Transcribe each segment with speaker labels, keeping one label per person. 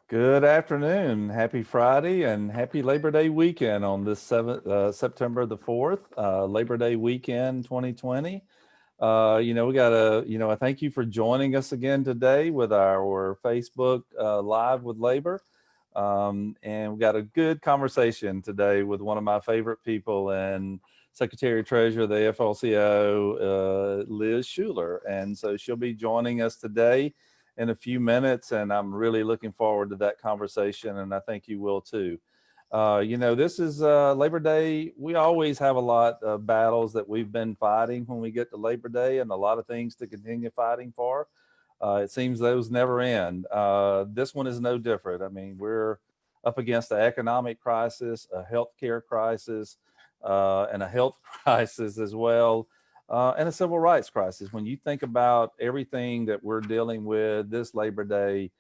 Speaker 1: Good afternoon. Happy Friday and happy Labor Day weekend on this September the 4th, Labor Day weekend 2020. We got I thank you for joining us again today with our Facebook Live with Labor. And we got a good conversation today with one of my favorite people and Secretary Treasurer of the AFL-CIO, Liz Shuler. And so she'll be joining us today in a few minutes, and I'm really looking forward to that conversation, and I think you will too. This is Labor Day. We always have a lot of battles that we've been fighting when we get to Labor Day, and a lot of things to continue fighting for. It seems those never end. This one is no different. I mean, we're up against an economic crisis, a healthcare crisis, and a health crisis as well, and a civil rights crisis. When you think about everything that we're dealing with this Labor Day,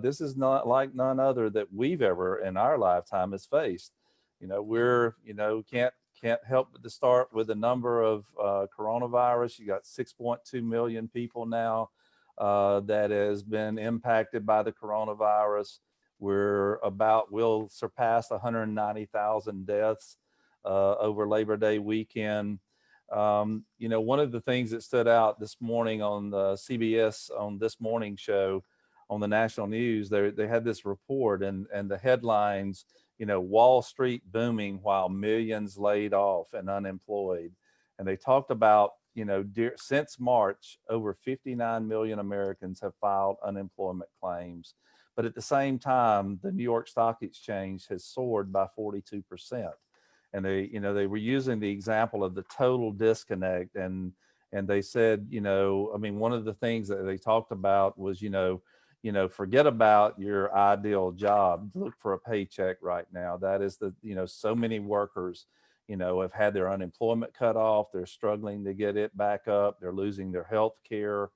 Speaker 1: this is not like none other that we've ever in our lifetime has faced. Can't help but to start with the number of coronavirus. You got 6.2 million people now that has been impacted by the coronavirus. We'll surpass 190,000 deaths over Labor Day weekend. One of the things that stood out this morning on the CBS on This Morning show on the national news, they had this report and the headlines, Wall Street booming while millions laid off and unemployed. And they talked about, since March, over 59 million Americans have filed unemployment claims. But at the same time, the New York Stock Exchange has soared by 42%. And they were using the example of the total disconnect. And they said, one of the things that they talked about was, forget about your ideal job. Look for a paycheck right now. That is so many workers, have had their unemployment cut off. They're struggling to get it back up. They're losing their health care.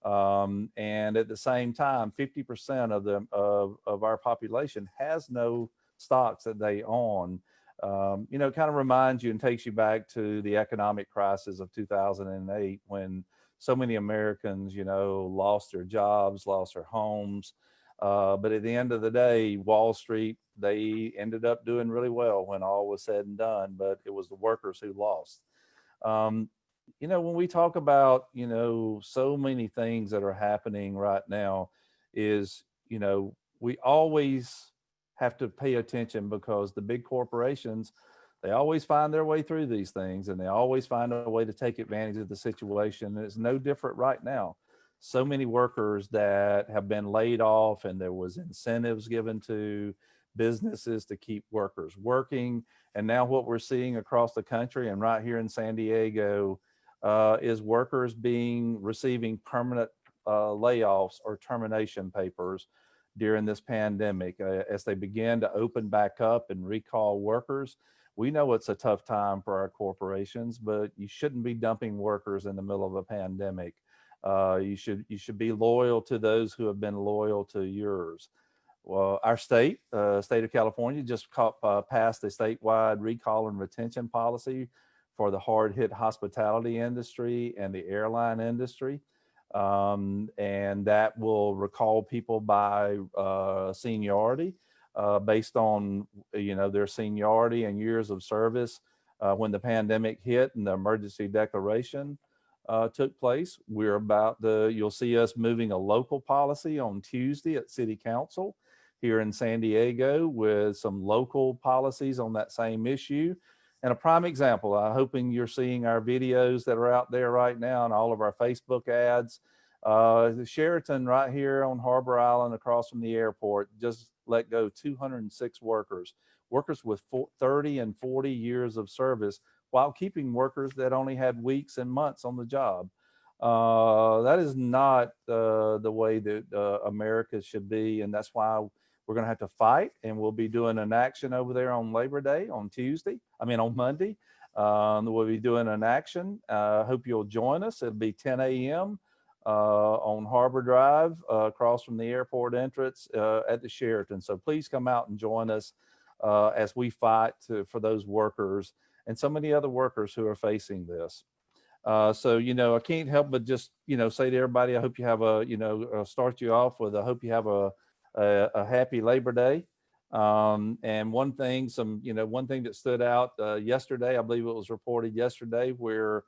Speaker 1: And at the same time, 50% of our population has no stocks that they own. It kind of reminds you and takes you back to the economic crisis of 2008 when so many Americans, lost their jobs, lost their homes. But at the end of the day, Wall Street, they ended up doing really well when all was said and done, but it was the workers who lost. When we talk about, so many things that are happening right now is, we always have to pay attention because the big corporations, they always find their way through these things and they always find a way to take advantage of the situation. And it's no different right now. So many workers that have been laid off and there was incentives given to businesses to keep workers working. And now what we're seeing across the country and right here in San Diego is workers receiving permanent layoffs or termination papers during this pandemic. As they begin to open back up and recall workers, we know it's a tough time for our corporations, but you shouldn't be dumping workers in the middle of a pandemic. You should be loyal to those who have been loyal to yours. Well, our state of California, just passed a statewide recall and retention policy for the hard-hit hospitality industry and the airline industry. And that will recall people by seniority based on their seniority and years of service. When the pandemic hit and the emergency declaration took place, you'll see us moving a local policy on Tuesday at City Council here in San Diego with some local policies on that same issue. And a prime example, I'm hoping you're seeing our videos that are out there right now and all of our Facebook ads. The Sheraton right here on Harbor Island across from the airport just let go 206 workers with 30 and 40 years of service while keeping workers that only had weeks and months on the job. That is not the way that America should be. And that's why we're going to have to fight, and we'll be doing an action over there on Labor Day on Monday. We'll be doing an action. Hope you'll join us. It'll be 10 a.m. On Harbor Drive, across from the airport entrance at the Sheraton. So please come out and join us as we fight for those workers and so many other workers who are facing this. I can't help but just, say to everybody, I hope you have start you off with, I hope you have a happy Labor Day. And one thing, one thing that stood out yesterday, I believe it was reported yesterday, where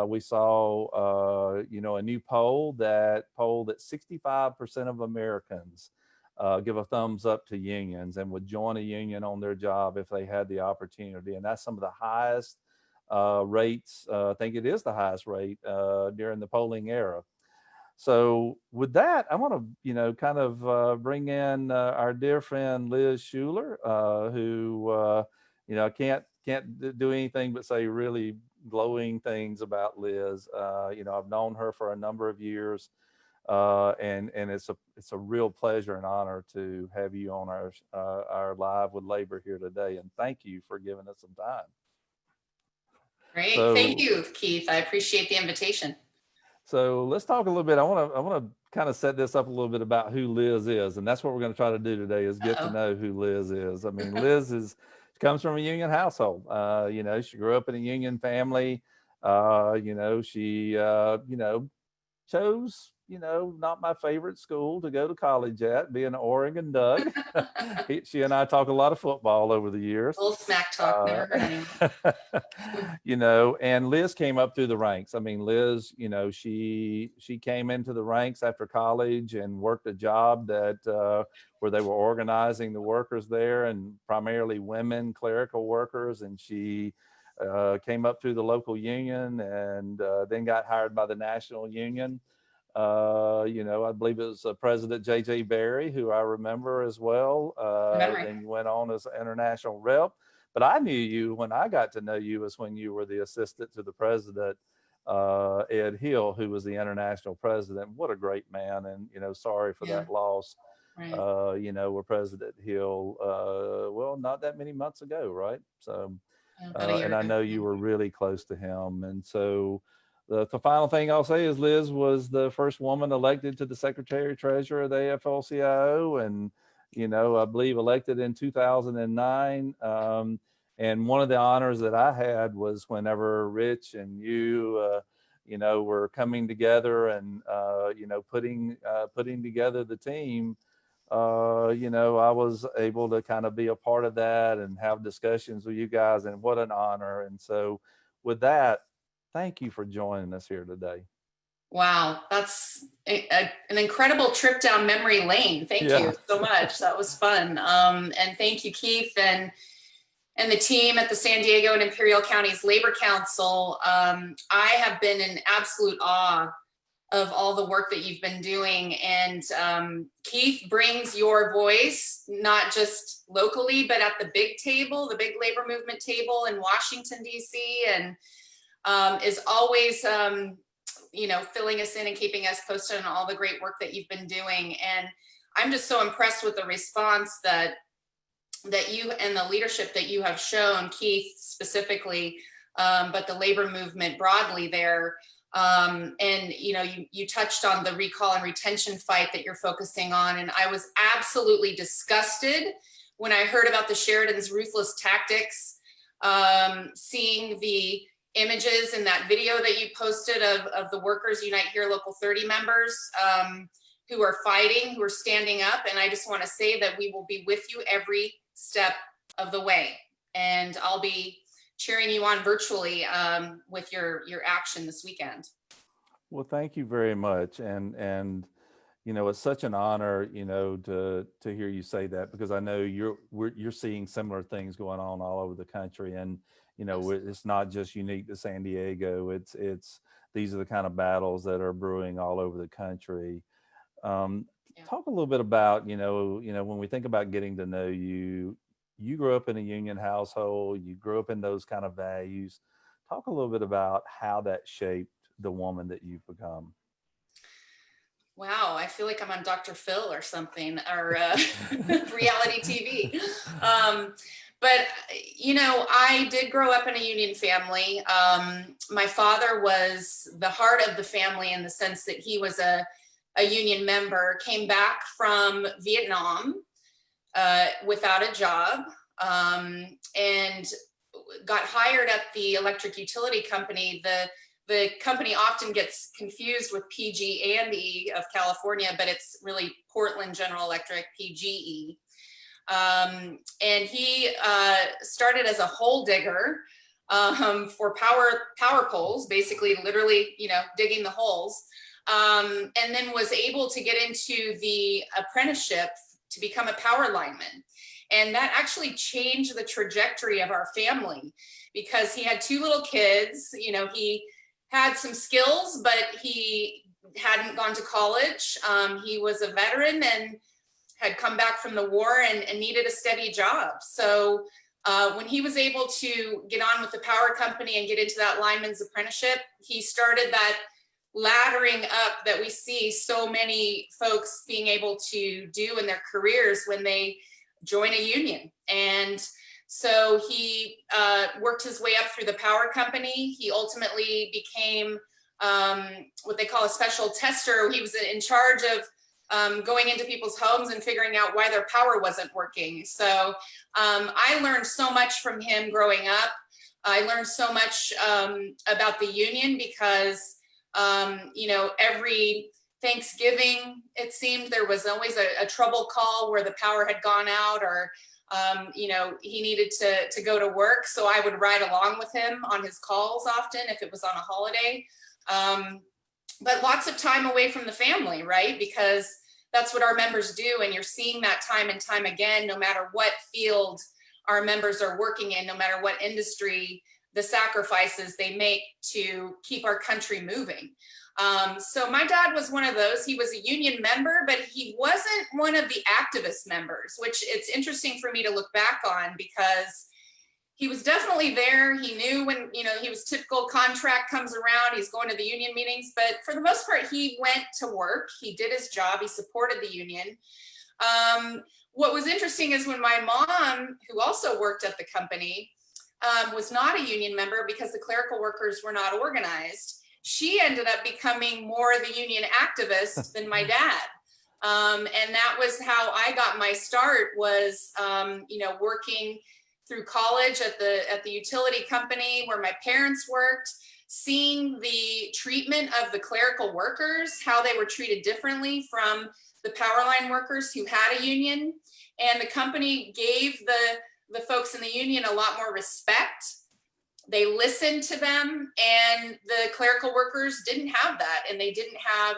Speaker 1: we saw, a new poll that 65% of Americans give a thumbs up to unions and would join a union on their job if they had the opportunity. And that's some of the highest rates. I think it is the highest rate during the polling era. So with that, I want to, kind of bring in our dear friend Liz Shuler, who, can't do anything but say really glowing things about Liz. I've known her for a number of years, and it's a real pleasure and honor to have you on our Live with Labor here today. And thank you for giving us some time.
Speaker 2: Great, thank you, Keith. I appreciate the invitation.
Speaker 1: So let's talk a little bit. I want to kind of set this up a little bit about who Liz is, and that's what we're going to try to do today is get to know who Liz is. I mean, Liz comes from a union household. She grew up in a union family. She chose, not my favorite school to go to college at, being an Oregon Duck. She and I talk a lot of football over the years.
Speaker 2: Old smack talk, never heard anyone.
Speaker 1: And Liz came up through the ranks. I mean, Liz, she came into the ranks after college and worked a job that where they were organizing the workers there, and primarily women clerical workers. And she came up through the local union and then got hired by the national union. I believe it was President J.J. Berry, who I remember as well. Then you went on as international rep. But I knew you when I got to know you was when you were the assistant to the president, Ed Hill, who was the international president. What a great man. And, sorry for that loss.
Speaker 2: Right.
Speaker 1: Where President Hill, not that many months ago, right? So, and I know you were really close to him. And so the final thing I'll say is Liz was the first woman elected to the Secretary Treasurer of the AFL-CIO, and, I believe elected in 2009. And one of the honors that I had was whenever Rich and you, were coming together and, putting together the team. I was able to kind of be a part of that and have discussions with you guys, and what an honor. And so with that, thank you for joining us here today.
Speaker 2: Wow, that's an incredible trip down memory lane. Thank you so much. That was fun. And thank you, Keith, and the team at the San Diego and Imperial Counties Labor Council. I have been in absolute awe of all the work that you've been doing. And Keith brings your voice, not just locally, but at the big table, the big labor movement table in Washington, D.C., and is always, filling us in and keeping us posted on all the great work that you've been doing. And I'm just so impressed with the response that you and the leadership that you have shown, Keith specifically, but the labor movement broadly there. And you touched on the recall and retention fight that you're focusing on. And I was absolutely disgusted when I heard about the Sheridan's ruthless tactics, seeing the images in that video that you posted of the Workers Unite Here Local 30 members who are fighting, who are standing up. And I just want to say that we will be with you every step of the way. And I'll be cheering you on virtually with your action this weekend.
Speaker 1: Well, thank you very much. And it's such an honor, to hear you say that, because I know you're seeing similar things going on all over the country. And, it's not just unique to San Diego. It's these are the kind of battles that are brewing all over the country. Talk a little bit about, when we think about getting to know you, you grew up in a union household, you grew up in those kind of values. Talk a little bit about how that shaped the woman that you've become.
Speaker 2: Wow, I feel like I'm on Dr. Phil or something, or reality TV. But, I did grow up in a union family. My father was the heart of the family in the sense that he was a union member, came back from Vietnam without a job, and got hired at the electric utility company. the company often gets confused with PG&E of California, but it's really Portland General Electric, PGE. And he started as a hole digger for power poles, basically literally, digging the holes. And then was able to get into the apprenticeship to become a power lineman. And that actually changed the trajectory of our family, because he had 2 little kids. He had some skills, but he hadn't gone to college. He was a veteran and had come back from the war and needed a steady job. So when he was able to get on with the power company and get into that lineman's apprenticeship, he started that laddering up that we see so many folks being able to do in their careers when they join a union. And so he worked his way up through the power company. He ultimately became what they call a special tester. He was in charge of going into people's homes and figuring out why their power wasn't working. So I learned so much from him growing up. I learned so much about the union because, every Thanksgiving, it seemed there was always a trouble call where the power had gone out, or he needed to go to work. So I would ride along with him on his calls often if it was on a holiday. But lots of time away from the family, right? Because that's what our members do. And you're seeing that time and time again, no matter what field our members are working in, no matter what industry, the sacrifices they make to keep our country moving. So my dad was one of those. He was a union member, but he wasn't one of the activist members, which it's interesting for me to look back on, because he was definitely there. He knew when, he was typical contract comes around, he's going to the union meetings, but for the most part, he went to work. He did his job. He supported the union. What was interesting is when my mom, who also worked at the company, was not a union member because the clerical workers were not organized, she ended up becoming more the union activist than my dad. And that was how I got my start, was, working through college at the utility company where my parents worked, seeing the treatment of the clerical workers, how they were treated differently from the power line workers who had a union. And the company gave the folks in the union a lot more respect. They listened to them, and the clerical workers didn't have that, and they didn't have,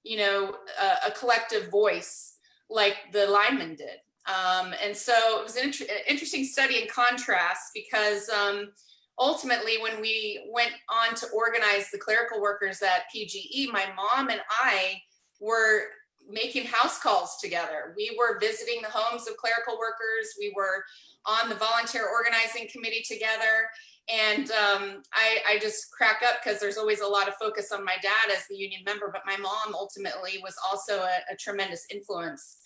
Speaker 2: a collective voice like the linemen did. And so it was an interesting study in contrast, because ultimately when we went on to organize the clerical workers at PGE, my mom and I were making house calls together. We were visiting the homes of clerical workers. We were on the volunteer organizing committee together. And I just crack up because there's always a lot of focus on my dad as the union member, but my mom ultimately was also a tremendous influence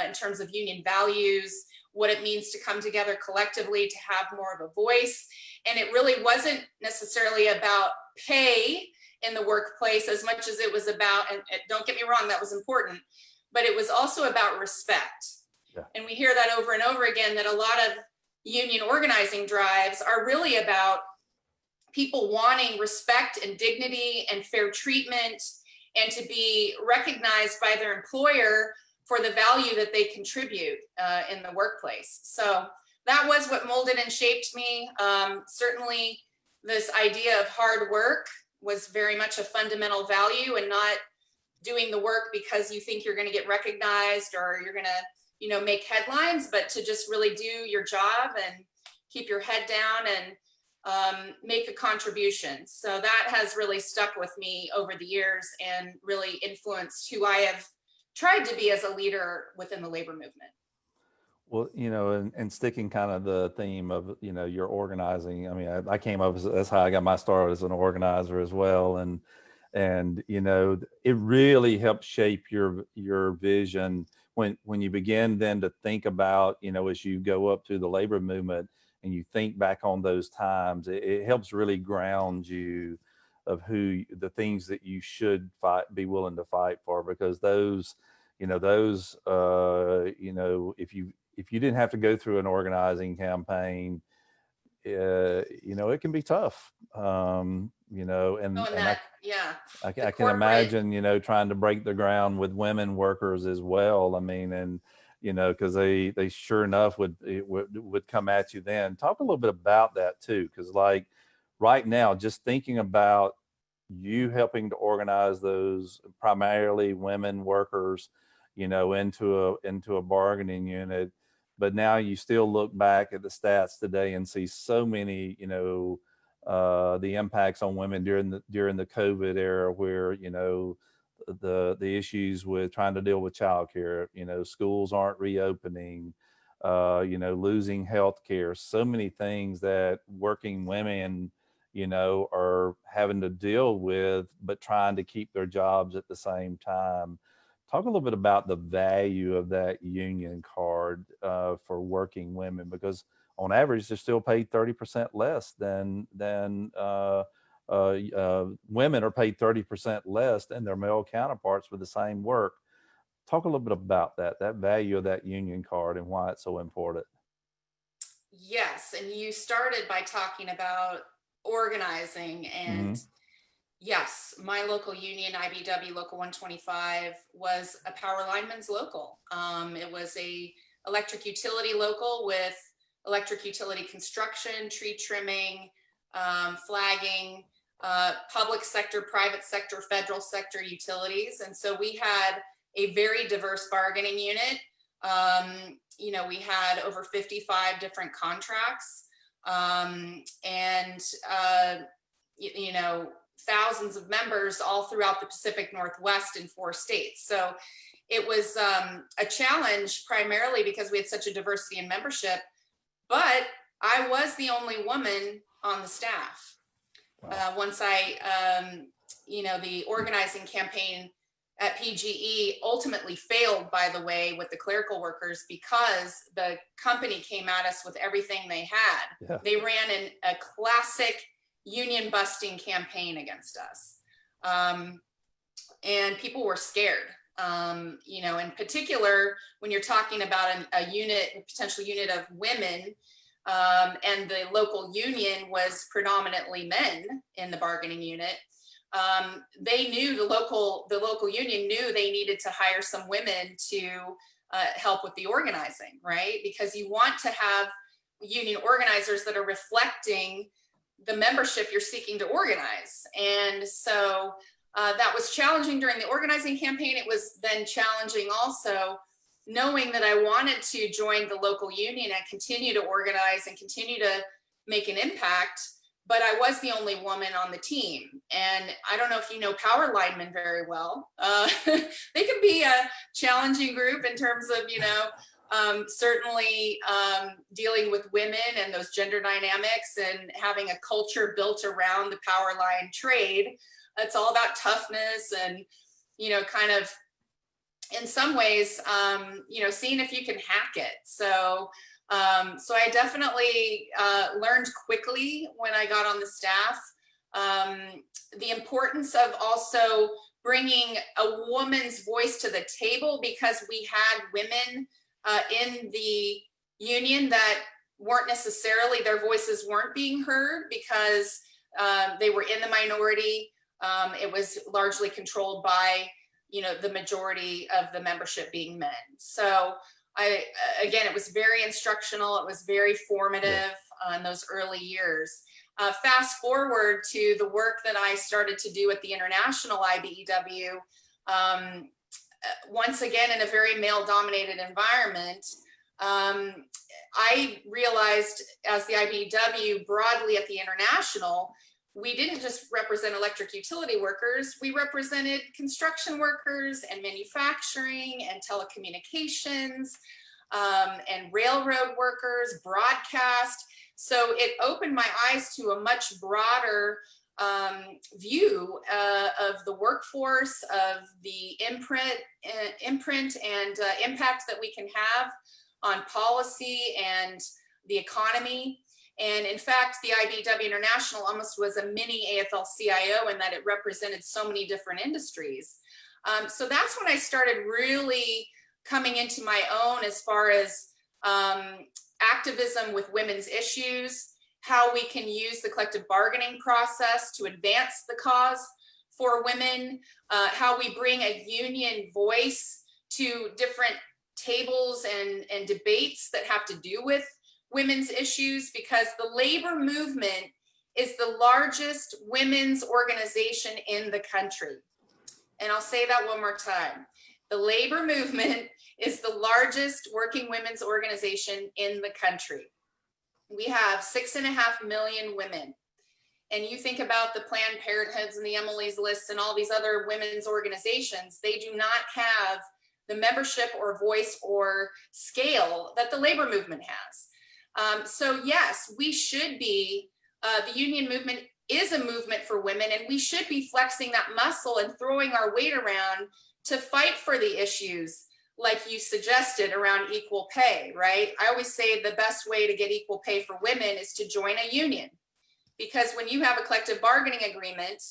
Speaker 2: in terms of union values, what it means to come together collectively, to have more of a voice. And it really wasn't necessarily about pay in the workplace as much as it was about, and don't get me wrong, that was important, but it was also about respect. Yeah. And we hear that over and over again, that a lot of union organizing drives are really about people wanting respect and dignity and fair treatment, and to be recognized by their employer for the value that they contribute in the workplace. So that was what molded and shaped me. Certainly this idea of hard work was very much a fundamental value, and not doing the work because you think you're going to get recognized or you're going to, make headlines, but to just really do your job and keep your head down and make a contribution. So that has really stuck with me over the years and really influenced who I have tried to be as a leader within the labor movement.
Speaker 1: Well, and sticking kind of the theme of, your organizing. I mean, I came up that's how I got my start as an organizer as well. And it really helped shape your vision when you begin then to think about, as you go up through the labor movement and you think back on those times, it helps really ground you of the things that you should be willing to fight for, because those, if you didn't have to go through an organizing campaign, you know, it can be tough. You know,
Speaker 2: Oh, and
Speaker 1: and
Speaker 2: that, yeah, the
Speaker 1: I can
Speaker 2: corporate,
Speaker 1: imagine, you know, trying to break the ground with women workers as well. I mean, and you know, because they sure enough would come at you then. Talk a little bit about that too, because like right now, just thinking about you helping to organize those primarily women workers, you know, into a bargaining unit, but now you still look back at the stats today and see so many, you know, the impacts on women during the COVID era, where you know the issues with trying to deal with childcare, you know, schools aren't reopening, you know, losing health care, so many things that working women, you know, are having to deal with, but trying to keep their jobs at the same time. Talk a little bit about the value of that union card for working women, because on average they're still paid 30% less than women are paid 30% less than their male counterparts for the same work. Talk a little bit about that value of that union card and why it's so important.
Speaker 2: yes. And you started by talking about organizing, and
Speaker 1: Hmm.
Speaker 2: yes, my local union, IBW Local 125, was a power lineman's local. It was a electric utility local with electric utility construction, tree trimming, flagging, public sector, private sector, federal sector utilities. And so we had a very diverse bargaining unit. You know, we had over 55 different contracts, and you know, thousands of members all throughout the Pacific Northwest in 4 states. So it was a challenge, primarily because we had such a diversity in membership, but I was the only woman on the staff.
Speaker 1: Wow.
Speaker 2: Once you know, the organizing campaign at PGE ultimately failed, by the way, with the clerical workers, because the company came at us with everything they had.
Speaker 1: Yeah.
Speaker 2: They ran a classic union busting campaign against us. And people were scared. You know, in particular, when you're talking about a unit, a potential unit of women, and the local union was predominantly men in the bargaining unit, they knew the local union knew they needed to hire some women to help with the organizing, right? Because you want to have union organizers that are reflecting the membership you're seeking to organize. And so that was challenging during the organizing campaign. It was then challenging also knowing that I wanted to join the local union and continue to organize and continue to make an impact, but I was the only woman on the team. And I don't know if you know power linemen very well. They can be a challenging group in terms of, you know, certainly dealing with women and those gender dynamics and having a culture built around the power line trade. It's all about toughness and, you know, kind of in some ways, you know, seeing if you can hack it. So I definitely learned quickly when I got on the staff the importance of also bringing a woman's voice to the table, because we had women in the union that weren't necessarily, their voices weren't being heard because they were in the minority. It was largely controlled by, you know, the majority of the membership being men. So again, it was very instructional. It was very formative in those early years. Fast forward to the work that I started to do at the International IBEW, once again, in a very male dominated environment. I realized as the IBEW broadly at the International, we didn't just represent electric utility workers, we represented construction workers and manufacturing and telecommunications and railroad workers, broadcast. So it opened my eyes to a much broader view of the workforce, of the imprint and impact that we can have on policy and the economy. And in fact, the IBEW International almost was a mini AFL-CIO in that it represented so many different industries. So that's when I started really coming into my own as far as activism with women's issues how we can use the collective bargaining process to advance the cause for women, how we bring a union voice to different tables and debates that have to do with women's issues, because the labor movement is the largest women's organization in the country. And I'll say that one more time. The labor movement is the largest working women's organization in the country. We have 6.5 million women. And you think about the Planned Parenthoods and the Emily's List and all these other women's organizations, they do not have the membership or voice or scale that the labor movement has. So yes, we should be, the union movement is a movement for women, and we should be flexing that muscle and throwing our weight around to fight for the issues like you suggested around equal pay, right? I always say the best way to get equal pay for women is to join a union, because when you have a collective bargaining agreement,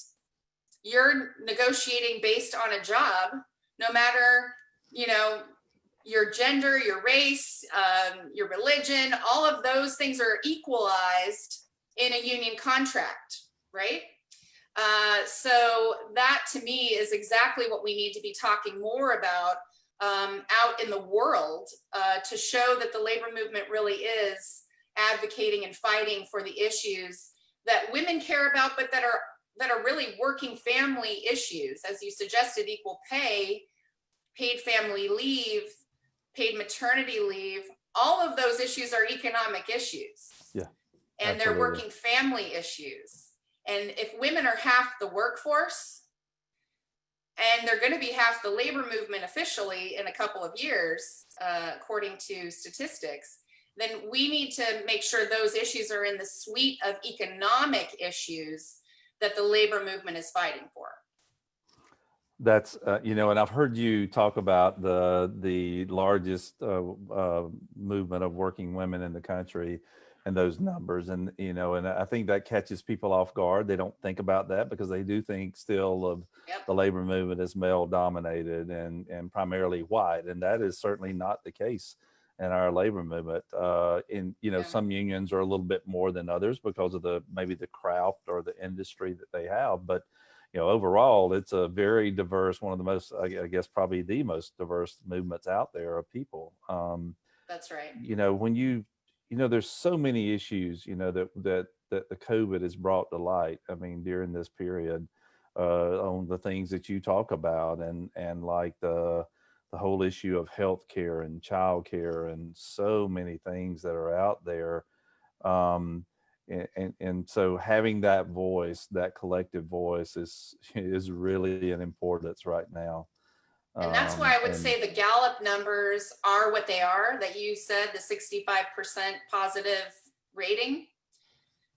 Speaker 2: you're negotiating based on a job, no matter, you know, your gender, your race, your religion, all of those things are equalized in a union contract, right? So that to me is exactly what we need to be talking more about out in the world, to show that the labor movement really is advocating and fighting for the issues that women care about, but that are really working family issues. As you suggested, equal pay, paid family leave, paid maternity leave, all of those issues are economic issues.
Speaker 1: Yeah.
Speaker 2: And they're working family issues. And if women are half the workforce, and they're going to be half the labor movement officially in a couple of years, according to statistics, then we need to make sure those issues are in the suite of economic issues that the labor movement is fighting for.
Speaker 1: That's, you know, and I've heard you talk about the largest movement of working women in the country and those numbers. And, you know, and I think that catches people off guard. They don't think about that because they do think still of the labor movement is male dominated and primarily white. And that is certainly not the case in our labor movement. In, you know, some unions are a little bit more than others because of maybe the craft or the industry that they have. But you know, overall, it's a very diverse, one of the most, I guess, probably the most diverse movements out there of people.
Speaker 2: That's right.
Speaker 1: You know, when you know, there's so many issues, you know, that the COVID has brought to light. I mean, during this period, on the things that you talk about, and like the whole issue of healthcare and childcare and so many things that are out there. And so having that voice, that collective voice is really an importance right now.
Speaker 2: And that's why I would say the Gallup numbers are what they are, that you said, the 65% positive rating.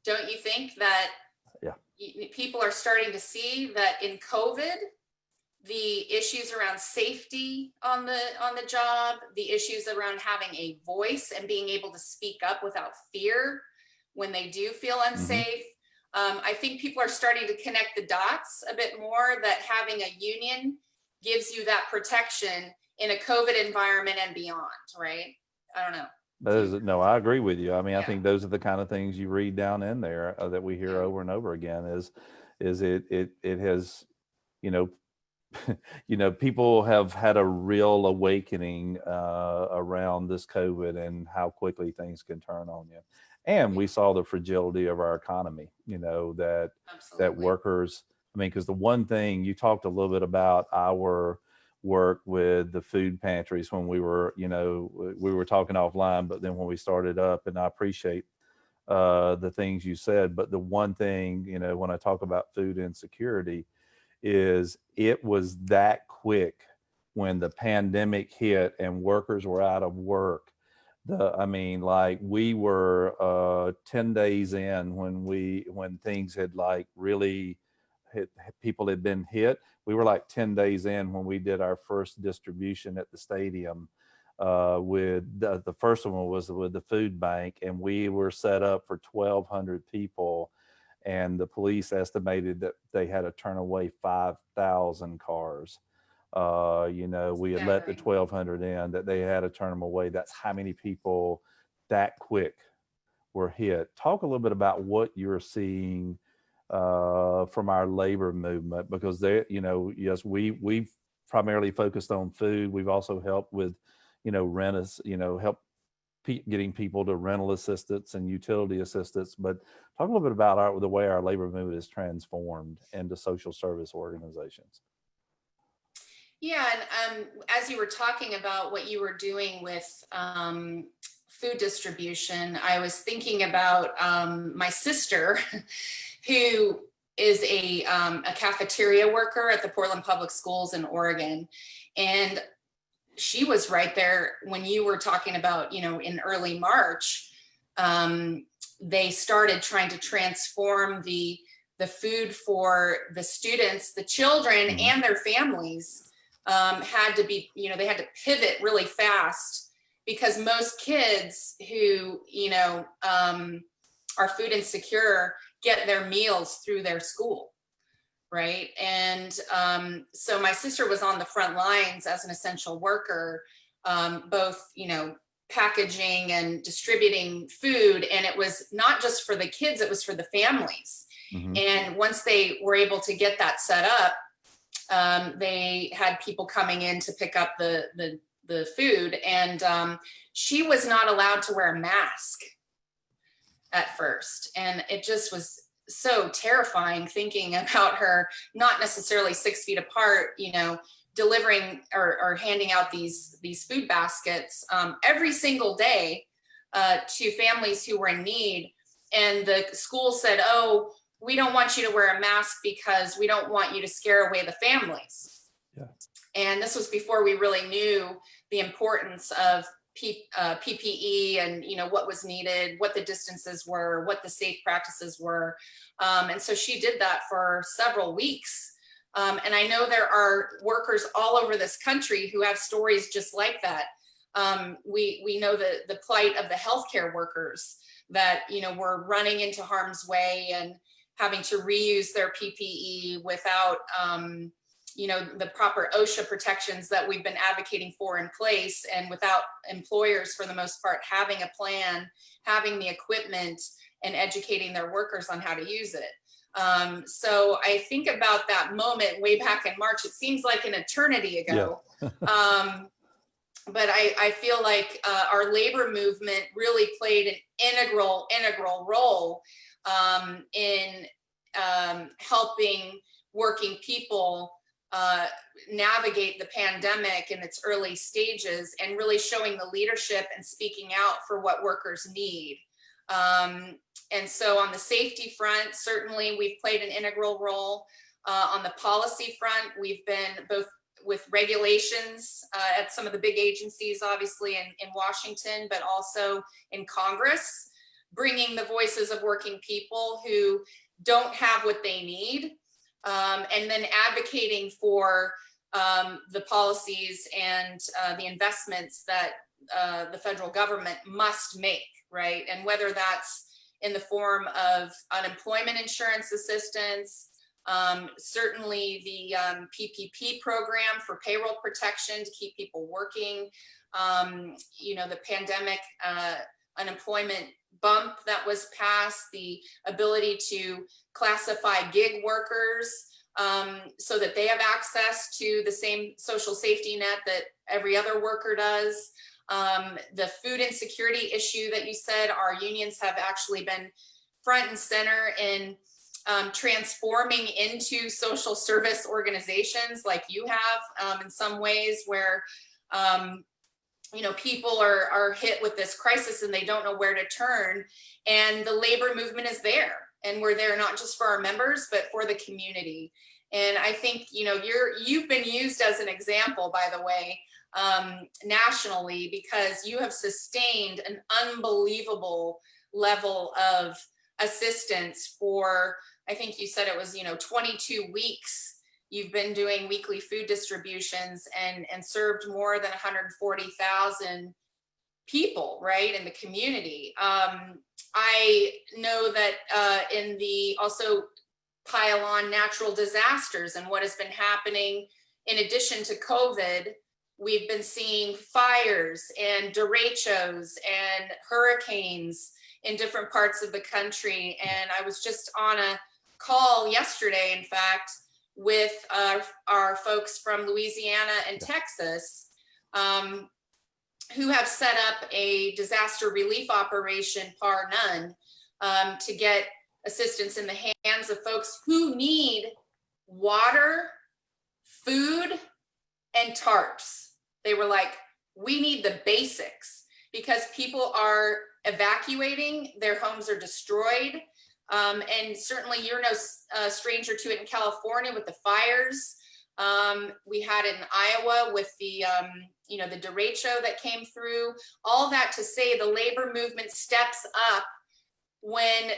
Speaker 2: Don't you think that people are starting to see that in COVID, the issues around safety on the job, the issues around having a voice and being able to speak up without fear when they do feel unsafe. I think people are starting to connect the dots a bit more, that having a union gives you that protection in a COVID environment and beyond, right? I don't know.
Speaker 1: No, I agree with you. I mean, I think those are the kind of things you read down in there that we hear over and over again is it has, you know, you know, people have had a real awakening around this COVID and how quickly things can turn on you. And we saw the fragility of our economy, you know, that workers, I mean, because the one thing you talked a little bit about our work with the food pantries when we were, you know, we were talking offline, but then when we started up, and I appreciate the things you said, but the one thing, you know, when I talk about food insecurity, is it was that quick when the pandemic hit and workers were out of work. I mean, like we were 10 days in when things had like really hit, people had been hit. We were like 10 days in when we did our first distribution at the stadium. With the first one was with the food bank, and we were set up for 1,200 people. And the police estimated that they had to turn away 5,000 cars. You know, we had let the 1,200 in, that they had to turn them away. That's how many people that quick were hit. Talk a little bit about what you're seeing from our labor movement, because they, yes, we've primarily focused on food. We've also helped with, rent, help getting people to rental assistance and utility assistance. But talk a little bit about the way our labor movement is transformed into social service organizations.
Speaker 2: Yeah, and as you were talking about what you were doing with food distribution, I was thinking about my sister, who is a cafeteria worker at the Portland Public Schools in Oregon, and she was right there when you were talking about, in early March, they started trying to transform the food for the students, the children, and their families. Had to be, they had to pivot really fast, because most kids who, are food insecure get their meals through their school, right? And so my sister was on the front lines as an essential worker, both, packaging and distributing food. And it was not just for the kids, it was for the families. And once they were able to get that set up, they had people coming in to pick up the food, and she was not allowed to wear a mask at first. And it just was so terrifying thinking about her not necessarily 6 feet apart, delivering or handing out these food baskets every single day to families who were in need. And the school said, "Oh, we don't want you to wear a mask because we don't want you to scare away the families."
Speaker 1: Yeah.
Speaker 2: And this was before we really knew the importance of PPE and, what was needed, what the distances were, what the safe practices were. And so she did that for several weeks. And I know there are workers all over this country who have stories just like that. We know the plight of the healthcare workers that, were running into harm's way and having to reuse their PPE without, the proper OSHA protections that we've been advocating for in place, and without employers, for the most part, having a plan, having the equipment, and educating their workers on how to use it. So I think about that moment way back in March. It seems like an eternity ago. Yeah. But I feel like our labor movement really played an integral role in helping working people navigate the pandemic in its early stages, and really showing the leadership and speaking out for what workers need. And so on the safety front, certainly we've played an integral role. On the policy front, we've been both with regulations at some of the big agencies, obviously in Washington, but also in Congress, bringing the voices of working people who don't have what they need, and then advocating for the policies and the investments that the federal government must make, right? And whether that's in the form of unemployment insurance assistance, certainly the PPP program for payroll protection to keep people working, the pandemic unemployment bump that was passed, the ability to classify gig workers so that they have access to the same social safety net that every other worker does. The food insecurity issue that you said, our unions have actually been front and center in transforming into social service organizations like you have, in some ways, where people are hit with this crisis and they don't know where to turn, and the labor movement is there, and we're there not just for our members but for the community. And I think you've been used as an example, by the way, nationally, because you have sustained an unbelievable level of assistance for, I think you said it was 22 weeks. You've been doing weekly food distributions and served more than 140,000 people, right, in the community. I know that in the also pile on natural disasters and what has been happening in addition to COVID, we've been seeing fires and derechos and hurricanes in different parts of the country. And I was just on a call yesterday, in fact, with our folks from Louisiana and Texas, who have set up a disaster relief operation, par none, to get assistance in the hands of folks who need water, food, and tarps. They were like, we need the basics, because people are evacuating, their homes are destroyed. And certainly you're no stranger to it in California with the fires. We had it in Iowa with the, the derecho that came through. All that to say, the labor movement steps up when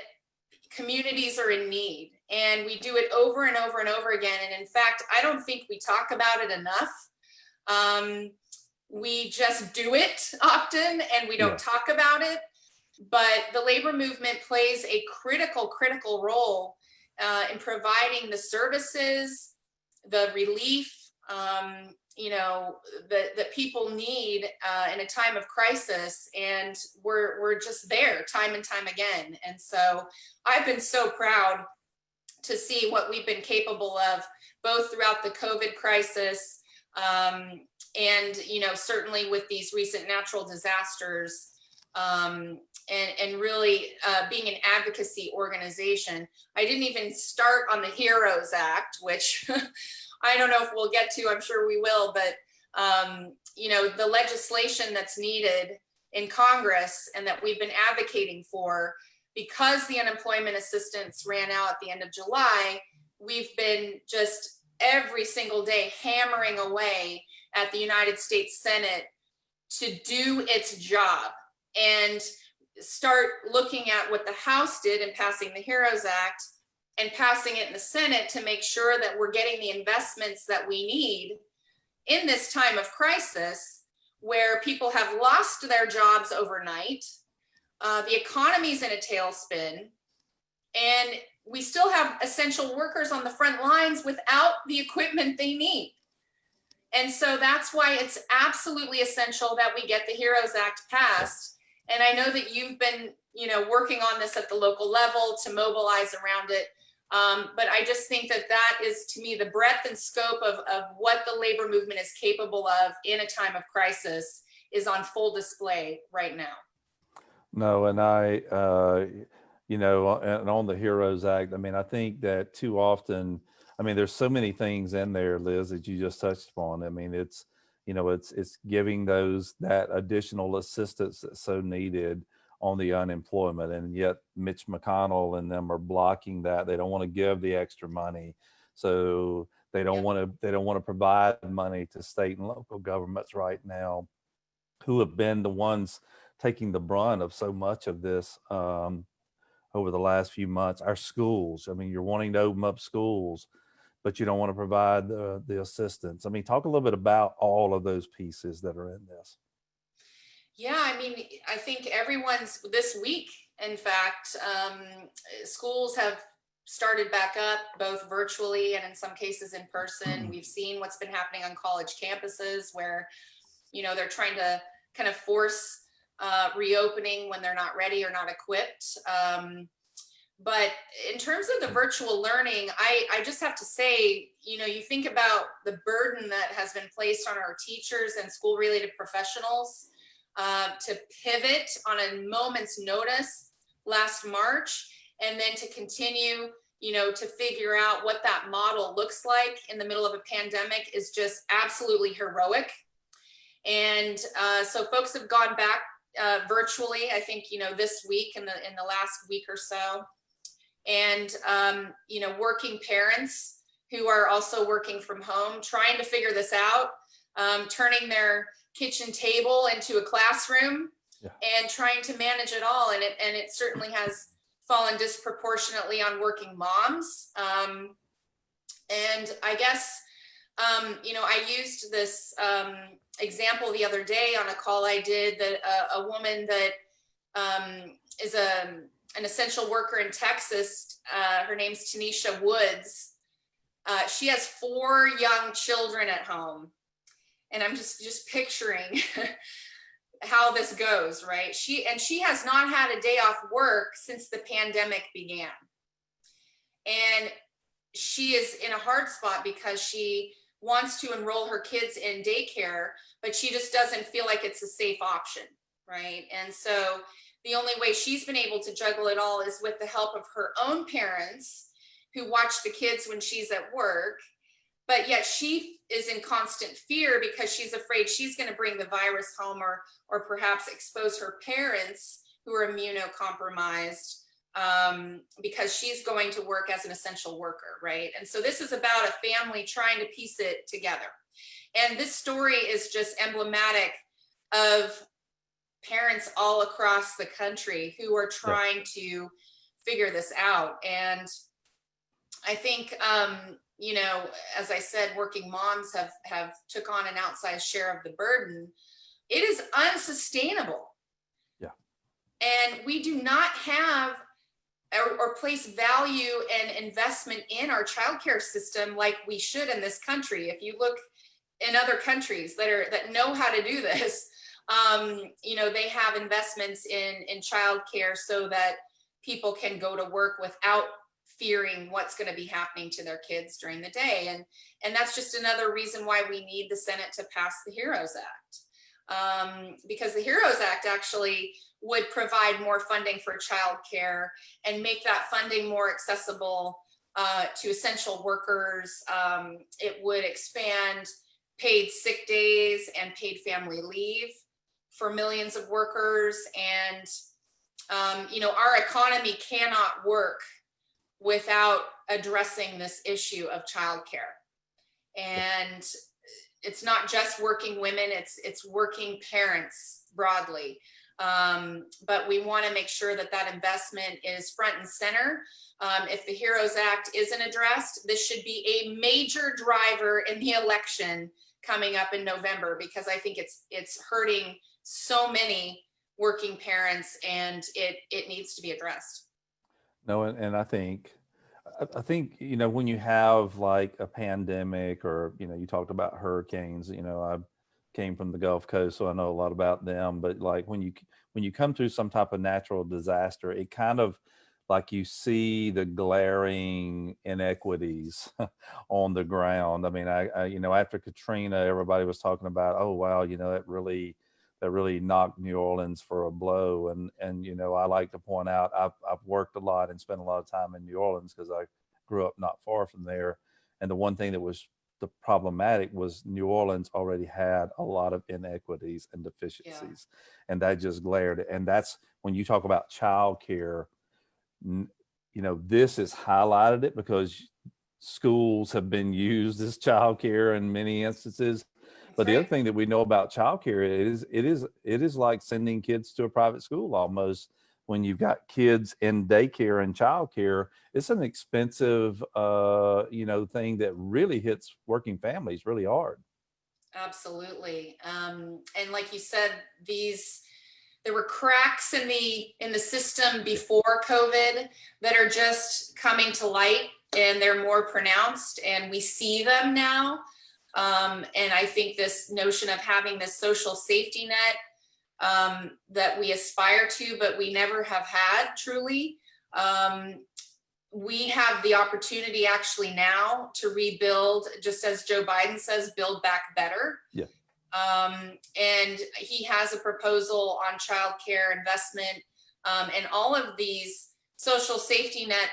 Speaker 2: communities are in need. And we do it over and over and over again. And in fact, I don't think we talk about it enough. We just do it often and we don't talk about it. But the labor movement plays a critical role in providing the services, the relief, that people need in a time of crisis. And we're just there time and time again. And so I've been so proud to see what we've been capable of, both throughout the COVID crisis and, certainly with these recent natural disasters. And really being an advocacy organization. I didn't even start on the HEROES Act, which I don't know if we'll get to, I'm sure we will, but the legislation that's needed in Congress and that we've been advocating for, because the unemployment assistance ran out at the end of July, we've been just every single day hammering away at the United States Senate to do its job and start looking at what the House did in passing the HEROES Act and passing it in the Senate to make sure that we're getting the investments that we need in this time of crisis, where people have lost their jobs overnight. The economy's in a tailspin, and we still have essential workers on the front lines without the equipment they need. And so that's why it's absolutely essential that we get the HEROES Act passed. And I know that you've been, working on this at the local level to mobilize around it. But I just think that is, to me, the breadth and scope of what the labor movement is capable of in a time of crisis is on full display right now.
Speaker 1: No, and and on the HEROES Act, I think that too often, there's so many things in there, Liz, that you just touched upon. It's, it's giving that additional assistance that's so needed on the unemployment, and yet Mitch McConnell and them are blocking that. They don't want to give the extra money, so they don't want to provide money to state and local governments right now, who have been the ones taking the brunt of so much of this over the last few months. Our schools, you're wanting to open up schools, but you don't want to provide the assistance. Talk a little bit about all of those pieces that are in this.
Speaker 2: Yeah, I think this week, in fact, schools have started back up, both virtually and in some cases in person. We've seen what's been happening on college campuses where, they're trying to kind of force reopening when they're not ready or not equipped. But in terms of the virtual learning, I just have to say, you think about the burden that has been placed on our teachers and school-related professionals to pivot on a moment's notice last March, and then to continue, to figure out what that model looks like in the middle of a pandemic is just absolutely heroic. And so folks have gone back virtually, I think, this week, in the last week or so. And, working parents who are also working from home, trying to figure this out, turning their kitchen table into a classroom and trying to manage it all. And it certainly has fallen disproportionately on working moms. And I guess, I used this example the other day on a call I did, that a woman that is an essential worker in Texas, her name's Tanisha Woods. She has 4 young children at home. And I'm just picturing how this goes, right? She has not had a day off work since the pandemic began. And she is in a hard spot because she wants to enroll her kids in daycare, but she just doesn't feel like it's a safe option, right? And so the only way she's been able to juggle it all is with the help of her own parents who watch the kids when she's at work. But yet she is in constant fear because she's afraid she's going to bring the virus home, or perhaps expose her parents who are immunocompromised, because she's going to work as an essential worker, right? And so this is about a family trying to piece it together. And this story is just emblematic of parents all across the country who are trying to figure this out. And I think, you know, as I said, working moms have took on an outsized share of the burden. It is unsustainable.
Speaker 1: Yeah.
Speaker 2: And we do not have or place value and investment in our childcare system like we should in this country. If you look in other countries that know how to do this, you know, they have investments in childcare so that people can go to work without fearing what's going to be happening to their kids during the day. And that's just another reason why we need the Senate to pass the HEROES Act. Because the HEROES Act actually would provide more funding for childcare and make that funding more accessible to essential workers. It would expand paid sick days and paid family leave for millions of workers. And, you know, our economy cannot work without addressing this issue of childcare. And it's not just working women, it's working parents broadly. But we want to make sure that that investment is front and center. If the HEROES Act isn't addressed, this should be a major driver in the election coming up in November, because I think it's hurting so many working parents, and it needs to be addressed.
Speaker 1: No, and I think, you know, when you have like a pandemic, or, you know, you talked about hurricanes, you know, I came from the Gulf Coast, so I know a lot about them. But like when you come through some type of natural disaster, it kind of like you see the glaring inequities on the ground. I mean, I you know, after Katrina, everybody was talking about, oh wow, you know, that really knocked New Orleans for a blow. And you know, I like to point out, I've worked a lot and spent a lot of time in New Orleans because I grew up not far from there. And the one thing that was the problematic was New Orleans already had a lot of inequities and deficiencies, and that just glared. And that's when you talk about childcare, you know, this has highlighted it because schools have been used as childcare in many instances. But the other thing that we know about childcare is it is like sending kids to a private school almost. When you've got kids in daycare and childcare, it's an expensive, you know, thing that really hits working families really hard.
Speaker 2: Absolutely. And like you said, there were cracks in the system before COVID that are just coming to light, and they're more pronounced, and we see them now. And I think this notion of having this social safety net that we aspire to, but we never have had truly. We have the opportunity actually now to rebuild, just as Joe Biden says, build back better.
Speaker 1: Yeah.
Speaker 2: And he has a proposal on childcare investment, and all of these social safety net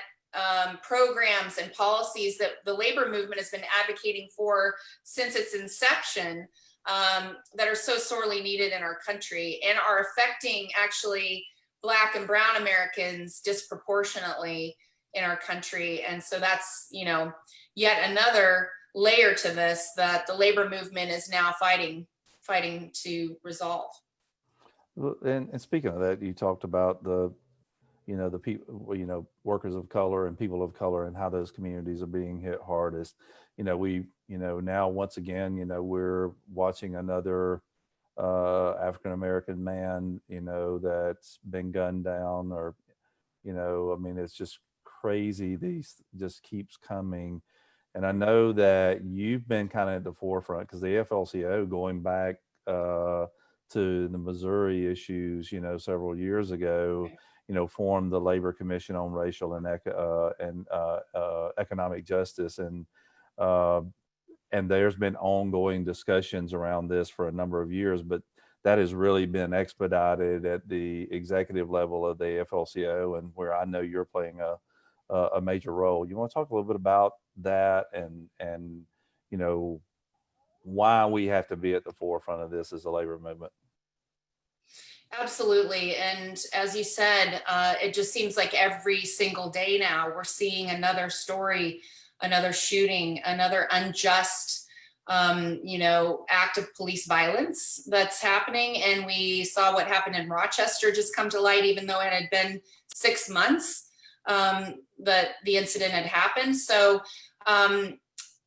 Speaker 2: programs and policies that the labor movement has been advocating for since its inception, that are so sorely needed in our country and are affecting actually Black and Brown Americans disproportionately in our country. And so that's, you know, yet another layer to this that the labor movement is now fighting to resolve.
Speaker 1: And speaking of that, you talked about the, you know, the people, you know, workers of color and people of color, and how those communities are being hit hardest. You know, we, you know, now once again, you know, we're watching another African-American man, you know, that's been gunned down, or, you know, I mean, it's just crazy. These just keeps coming. And I know that you've been kind of at the forefront because the AFL-CIO going back to the Missouri issues, several years ago, formed the Labor Commission on Racial and Economic Justice, uh, and there's been ongoing discussions around this for a number of years, but that has really been expedited at the executive level of the AFL-CIO, and where I know you're playing a major role. You want to talk a little bit about that and why we have to be at the forefront of this as a labor movement?
Speaker 2: Absolutely. And as you said, it just seems like every single day now we're seeing another story, another shooting, another unjust, act of police violence that's happening. And we saw what happened in Rochester just come to light, even though it had been 6 months that the incident had happened. So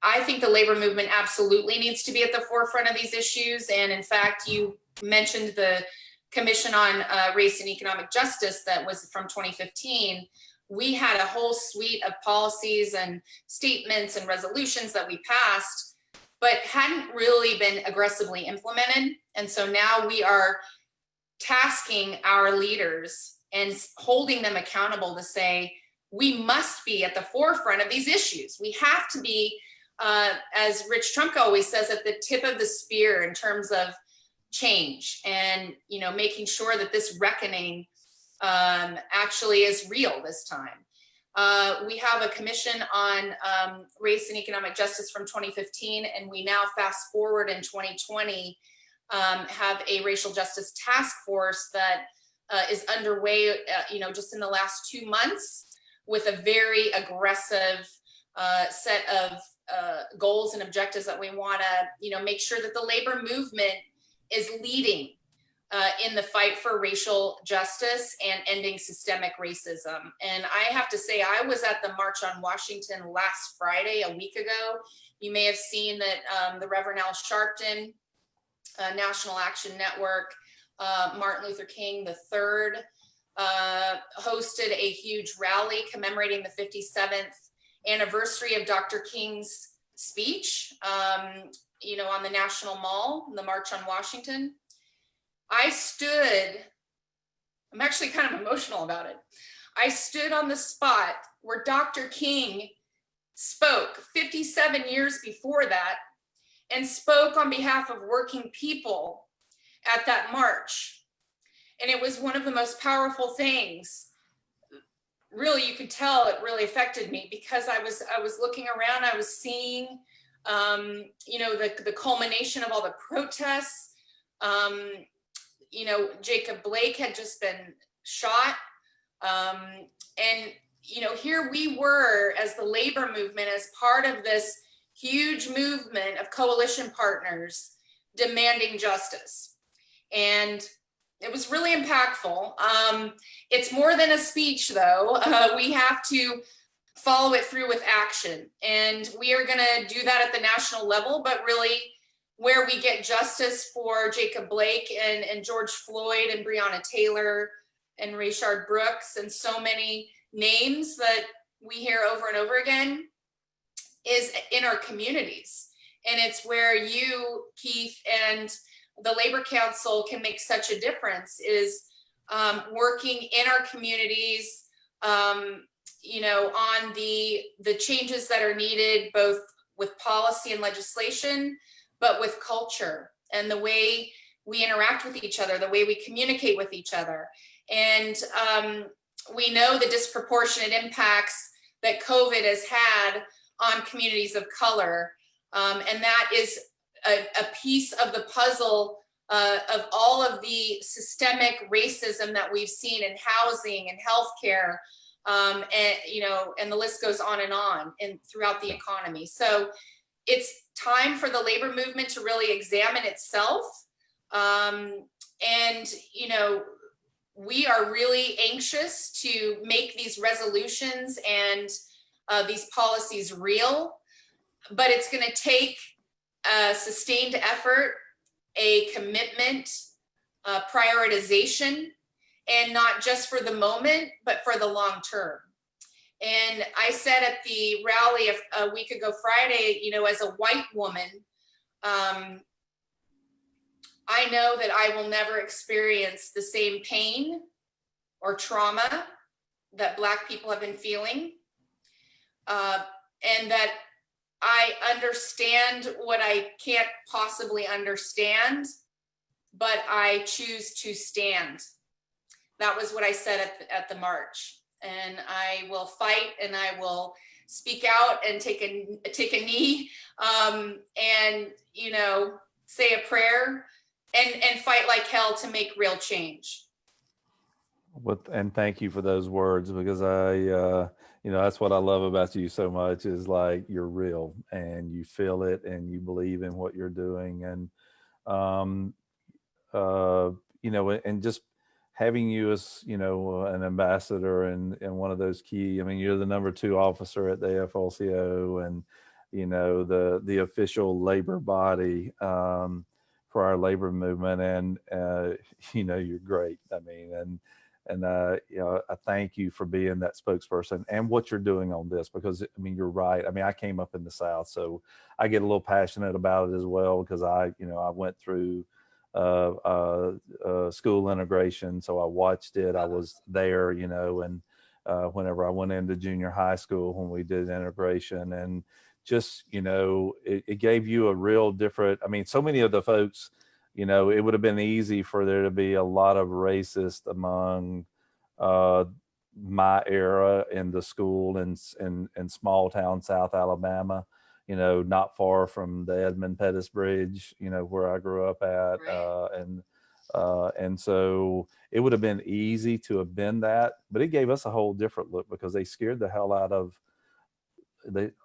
Speaker 2: I think the labor movement absolutely needs to be at the forefront of these issues. And in fact, you mentioned the Commission on Race and Economic Justice that was from 2015. We had a whole suite of policies and statements and resolutions that we passed, but hadn't really been aggressively implemented. And so now we are tasking our leaders and holding them accountable to say, we must be at the forefront of these issues. We have to be, as Rich Trumka always says, at the tip of the spear in terms of change and making sure that this reckoning actually is real this time. We have a commission on race and economic justice from 2015, and we now fast forward in 2020 have a racial justice task force that is underway just in the last 2 months with a very aggressive set of goals and objectives that we want to make sure that the labor movement is leading in the fight for racial justice and ending systemic racism. And I have to say, I was at the March on Washington last Friday, a week ago. You may have seen that the Reverend Al Sharpton, National Action Network, Martin Luther King III, hosted a huge rally commemorating the 57th anniversary of Dr. King's speech, on the National Mall, the March on Washington. I'm actually kind of emotional about it. I stood on the spot where Dr. King spoke 57 years before that and spoke on behalf of working people at that march. And it was one of the most powerful things. Really, you could tell it really affected me because I was looking around, I was seeing the culmination of all the protests. Jacob Blake had just been shot. And here we were as the labor movement, as part of this huge movement of coalition partners demanding justice. And it was really impactful. It's more than a speech, though. We have to follow it through with action. And we are going to do that at the national level, but really where we get justice for Jacob Blake and George Floyd and Breonna Taylor and Rayshard Brooks and so many names that we hear over and over again is in our communities. And it's where you, Keith, and the Labor Council can make such a difference, is working in our communities, on the changes that are needed, both with policy and legislation, but with culture and the way we interact with each other, the way we communicate with each other. And we know the disproportionate impacts that COVID has had on communities of color. And that is a piece of the puzzle of all of the systemic racism that we've seen in housing and healthcare, and the list goes on and throughout the economy. So it's time for the labor movement to really examine itself. We are really anxious to make these resolutions and these policies real, but it's going to take a sustained effort, a commitment, prioritization, and not just for the moment, but for the long term. And I said at the rally a week ago Friday, as a white woman, I I know that I will never experience the same pain or trauma that Black people have been feeling, and that I understand what I can't possibly understand, but I choose to stand. That was what I said at the march. And I will fight, and I will speak out and take a knee, and, you know, say a prayer, and fight like hell to make real change.
Speaker 1: And thank you for those words, because you know, that's what I love about you so much, is like, you're real and you feel it and you believe in what you're doing. And, um, uh, you know, and just having you as, you know, an ambassador and one of those key, I mean, you're the #2 officer at the AFL-CIO, and, you know, the official labor body, for our labor movement. And, you know, you're great. I mean, and you know, I thank you for being that spokesperson and what you're doing on this, because I mean, you're right. I mean, I came up in the South, so I get a little passionate about it as well, because you know, I went through school integration, so I watched it. I was there, you know, and whenever I went into junior high school when we did integration, and just, you know, it gave you a real different. I mean, so many of the folks, you know, it would have been easy for there to be a lot of racist among uh, my era in the school in small town South Alabama, you know, not far from the Edmund Pettus Bridge, you know, where I grew up at.
Speaker 2: Right.
Speaker 1: And so it would have been easy to have been that, but it gave us a whole different look, because they scared the hell out of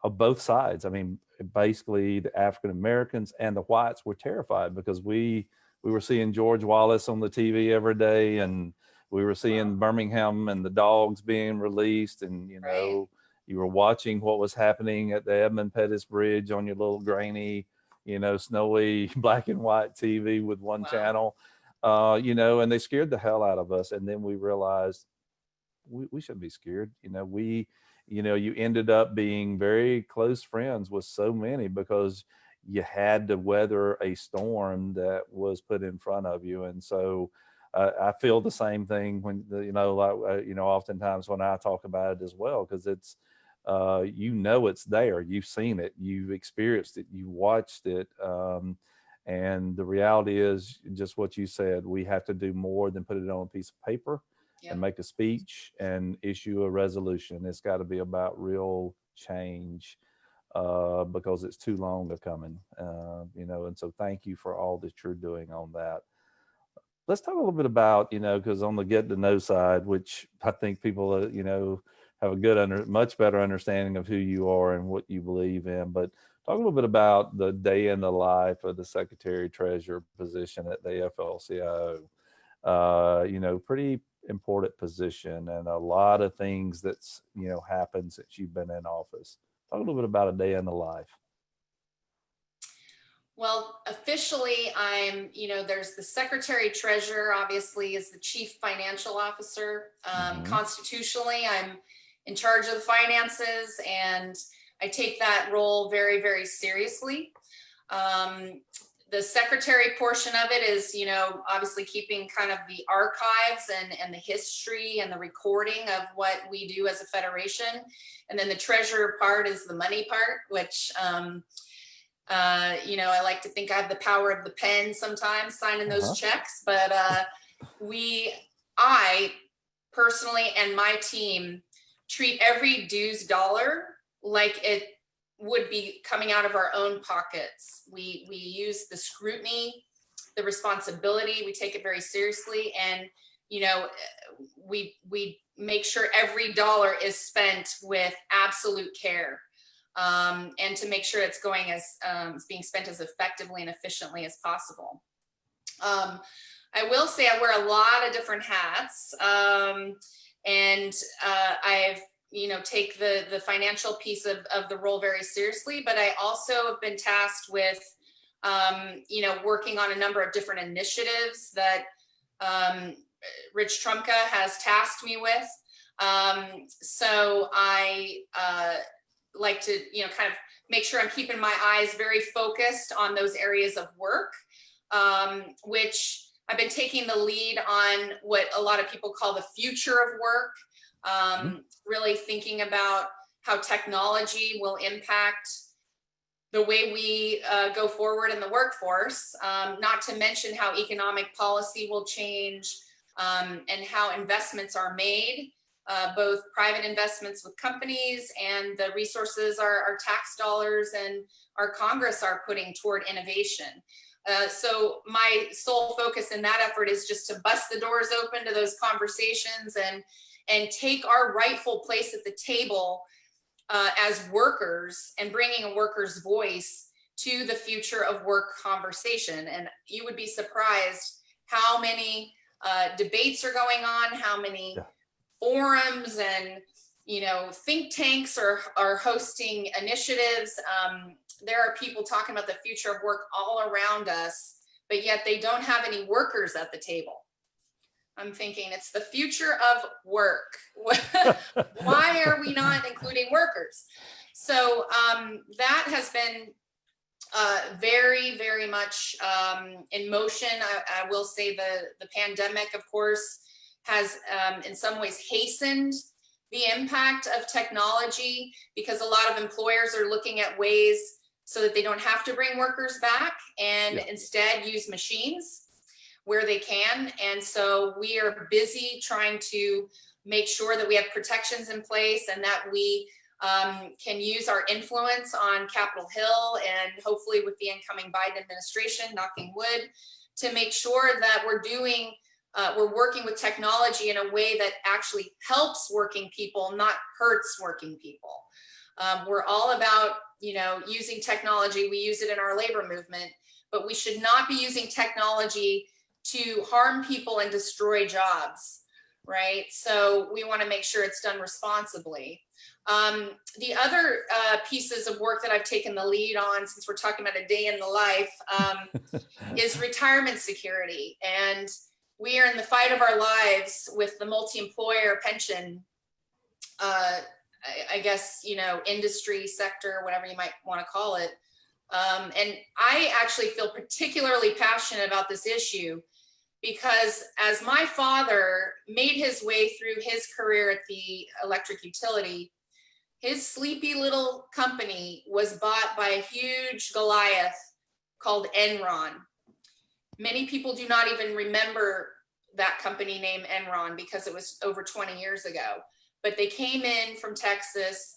Speaker 1: both sides. I mean, basically the African Americans and the whites were terrified, because we were seeing George Wallace on the TV every day, and we were seeing Birmingham and the dogs being released, and, you know, you were watching what was happening at the Edmund Pettus Bridge on your little grainy, you know, snowy black and white TV with one channel, you know, and they scared the hell out of us. And then we realized we shouldn't be scared. You know, you know, you ended up being very close friends with so many, because you had to weather a storm that was put in front of you. And so I feel the same thing when, you know, like, you know, oftentimes when I talk about it as well, because it's, you know, it's there, you've seen it, you've experienced it, you watched it. And the reality is just what you said, we have to do more than put it on a piece of paper and make a speech and issue a resolution. It's got to be about real change, because it's too long a coming, you know. And so thank you for all that you're doing on that. Let's talk a little bit about, you know, because on the get to know side, which I think people, you know, have a much better understanding of who you are and what you believe in. But talk a little bit about the day in the life of the Secretary Treasurer position at the AFL-CIO. You know, pretty important position, and a lot of things that's, you know, happened since you've been in office. Talk a little bit about a day in the life.
Speaker 2: Well, officially, you know, there's the Secretary Treasurer, obviously, is the Chief Financial Officer. Constitutionally, I'm in charge of the finances, and I take that role very, very seriously. The secretary portion of it is, you know, obviously keeping kind of the archives and the history and the recording of what we do as a federation. And then the treasurer part is the money part, which, you know, I like to think I have the power of the pen sometimes signing those checks, but I personally and my team treat every dues dollar like it would be coming out of our own pockets. We use the scrutiny, the responsibility, we take it very seriously. And, you know, we make sure every dollar is spent with absolute care. And to make sure it's going it's being spent as effectively and efficiently as possible. I will say I wear a lot of different hats, and I've, you know, take the financial piece of the role very seriously, but I also have been tasked with, you know, working on a number of different initiatives that Rich Trumka has tasked me with. So I like to, you know, kind of make sure I'm keeping my eyes very focused on those areas of work. which I've been taking the lead on what a lot of people call the future of work, really thinking about how technology will impact the way we go forward in the workforce, not to mention how economic policy will change, and how investments are made, both private investments with companies and the resources our tax dollars and our Congress are putting toward innovation. So my sole focus in that effort is just to bust the doors open to those conversations and take our rightful place at the table as workers, and bringing a worker's voice to the future of work conversation. And you would be surprised how many debates are going on, how many forums and think tanks are hosting initiatives. There are people talking about the future of work all around us, but yet they don't have any workers at the table. I'm thinking it's the future of work. Why are we not including workers? So that has been very, very much in motion. I will say the pandemic, of course, has in some ways hastened the impact of technology, because a lot of employers are looking at ways so that they don't have to bring workers back and instead use machines where they can. And so we are busy trying to make sure that we have protections in place and that we can use our influence on Capitol Hill and hopefully with the incoming Biden administration, knocking wood, to make sure that we're working with technology in a way that actually helps working people, not hurts working people. We're all about, using technology. We use it in our labor movement, but we should not be using technology to harm people and destroy jobs, right? So we want to make sure it's done responsibly. The other pieces of work that I've taken the lead on, since we're talking about a day in the life, is retirement security. And we are in the fight of our lives with the multi-employer pension, I guess, industry sector, whatever you might want to call it. And I actually feel particularly passionate about this issue because as my father made his way through his career at the electric utility, his sleepy little company was bought by a huge Goliath called Enron. Many people do not even remember that company name Enron because it was over 20 years ago. But they came in from Texas,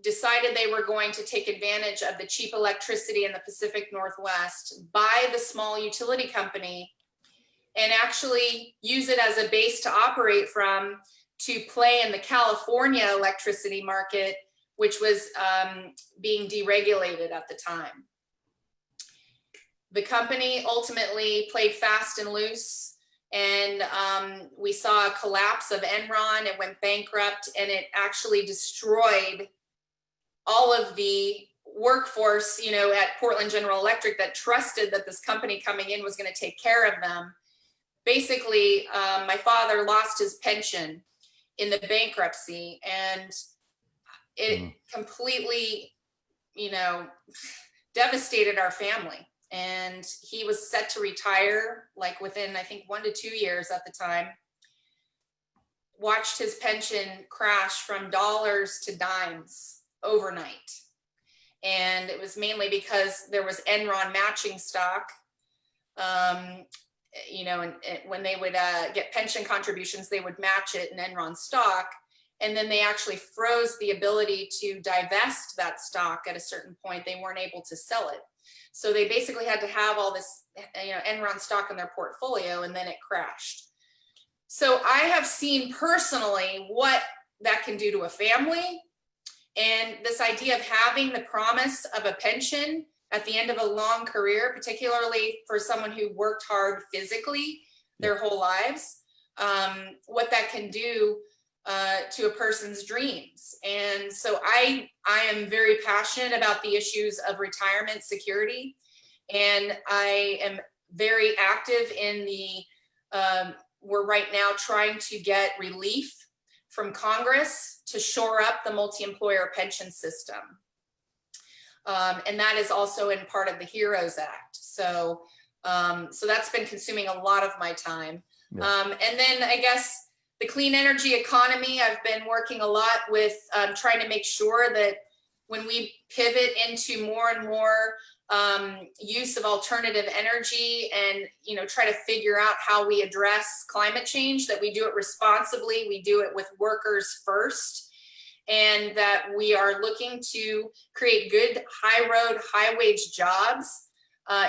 Speaker 2: decided they were going to take advantage of the cheap electricity in the Pacific Northwest, buy the small utility company, and actually use it as a base to operate from to play in the California electricity market, which was being deregulated at the time. The company ultimately played fast and loose, and we saw a collapse of Enron. It went bankrupt, and it actually destroyed all of the workforce, at Portland General Electric that trusted that this company coming in was going to take care of them. Basically, my father lost his pension in the bankruptcy, and it completely, devastated our family. And he was set to retire like within, I think, 1 to 2 years at the time. Watched his pension crash from dollars to dimes overnight. And it was mainly because there was Enron matching stock. And when they would get pension contributions, they would match it in Enron stock. And then they actually froze the ability to divest that stock at a certain point. They weren't able to sell it. So they basically had to have all this, Enron stock in their portfolio, and then it crashed. So I have seen personally what that can do to a family. And this idea of having the promise of a pension at the end of a long career, particularly for someone who worked hard physically their whole lives, what that can do to a person's dreams. And so I am very passionate about the issues of retirement security. And I am very active in we're right now trying to get relief from Congress to shore up the multi-employer pension system. And that is also in part of the HEROES Act. So So that's been consuming a lot of my time.
Speaker 1: Yeah.
Speaker 2: And then I guess the clean energy economy, I've been working a lot with trying to make sure that when we pivot into more and more use of alternative energy and, try to figure out how we address climate change, that we do it responsibly, we do it with workers first, and that we are looking to create good high road, high wage jobs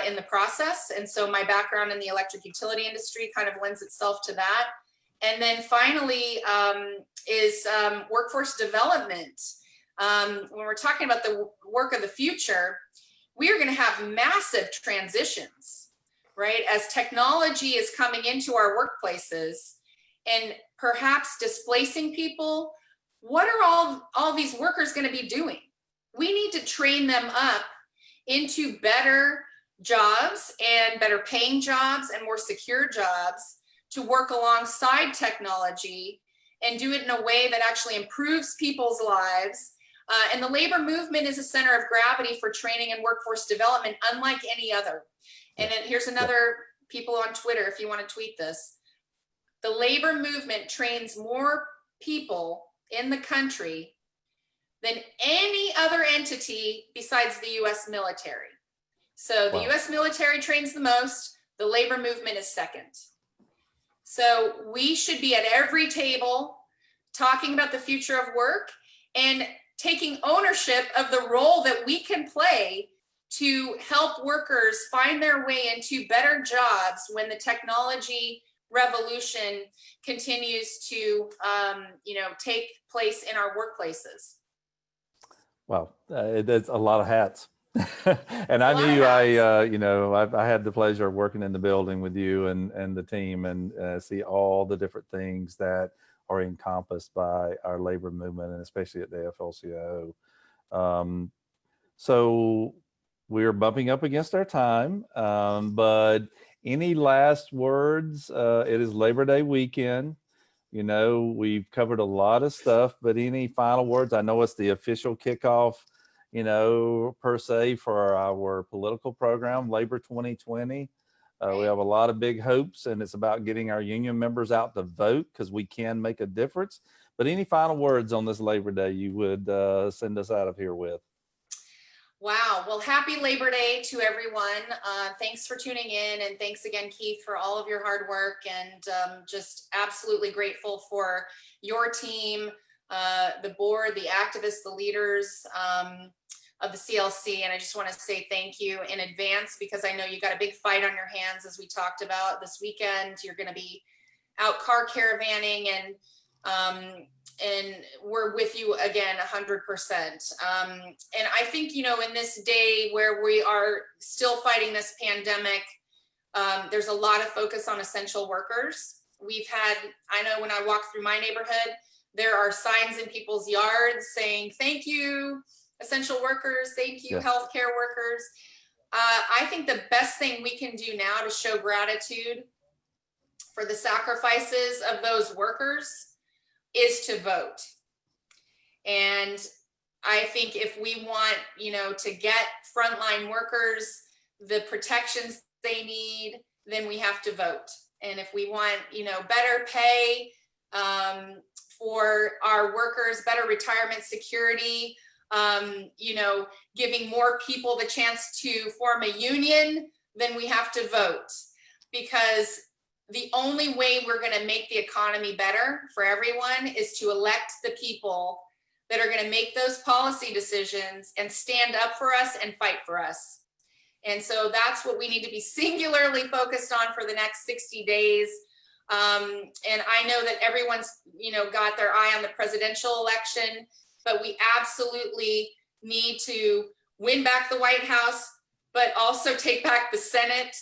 Speaker 2: in the process. And so my background in the electric utility industry kind of lends itself to that. And then finally is workforce development. When we're talking about the work of the future, we are going to have massive transitions, right? As technology is coming into our workplaces and perhaps displacing people, what are all these workers going to be doing? We need to train them up into better jobs and better paying jobs and more secure jobs to work alongside technology and do it in a way that actually improves people's lives. And the labor movement is a center of gravity for training and workforce development, unlike any other. And then here's another, people on Twitter, if you want to tweet this. The labor movement trains more people in the country than any other entity besides the US military. So the US military trains the most, the labor movement is second. So we should be at every table talking about the future of work and taking ownership of the role that we can play to help workers find their way into better jobs when the technology revolution continues to take place in our workplaces.
Speaker 1: Wow, that's a lot of hats. And I knew I had the pleasure of working in the building with you and the team, and see all the different things that are encompassed by our labor movement, and especially at the AFL-CIO. So we're bumping up against our time, but any last words? It is Labor Day weekend. We've covered a lot of stuff, but any final words? I know it's the official kickoff, per se, for our political program, Labor 2020. We have a lot of big hopes, and it's about getting our union members out to vote because we can make a difference. But any final words on this Labor Day you would send us out of here with?
Speaker 2: Wow. Well, happy Labor Day to everyone. Thanks for tuning in. And thanks again, Keith, for all of your hard work, and just absolutely grateful for your team, the board, the activists, the leaders of the CLC. And I just want to say thank you in advance, because I know you got a big fight on your hands, as we talked about this weekend. You're going to be out car caravanning, and we're with you again 100%. And I think, in this day where we are still fighting this pandemic, there's a lot of focus on essential workers. I know when I walk through my neighborhood, there are signs in people's yards saying, thank you, essential workers, thank you, healthcare workers. I think the best thing we can do now to show gratitude for the sacrifices of those workers is to vote. And I think if we want, to get frontline workers the protections they need, then we have to vote. And if we want, better pay for our workers, better retirement security, giving more people the chance to form a union, then we have to vote. Because the only way we're going to make the economy better for everyone is to elect the people that are going to make those policy decisions and stand up for us and fight for us. And so that's what we need to be singularly focused on for the next 60 days. And I know that everyone's, got their eye on the presidential election, but we absolutely need to win back the White House, but also take back the Senate.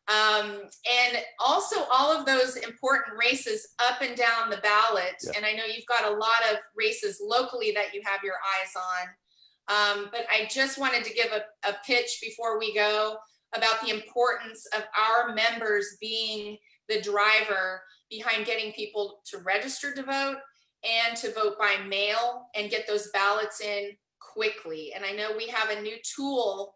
Speaker 2: And also all of those important races up and down the ballot. Yeah. And I know you've got a lot of races locally that you have your eyes on. But I just wanted to give a pitch before we go about the importance of our members being the driver behind getting people to register to vote and to vote by mail and get those ballots in quickly. And I know we have a new tool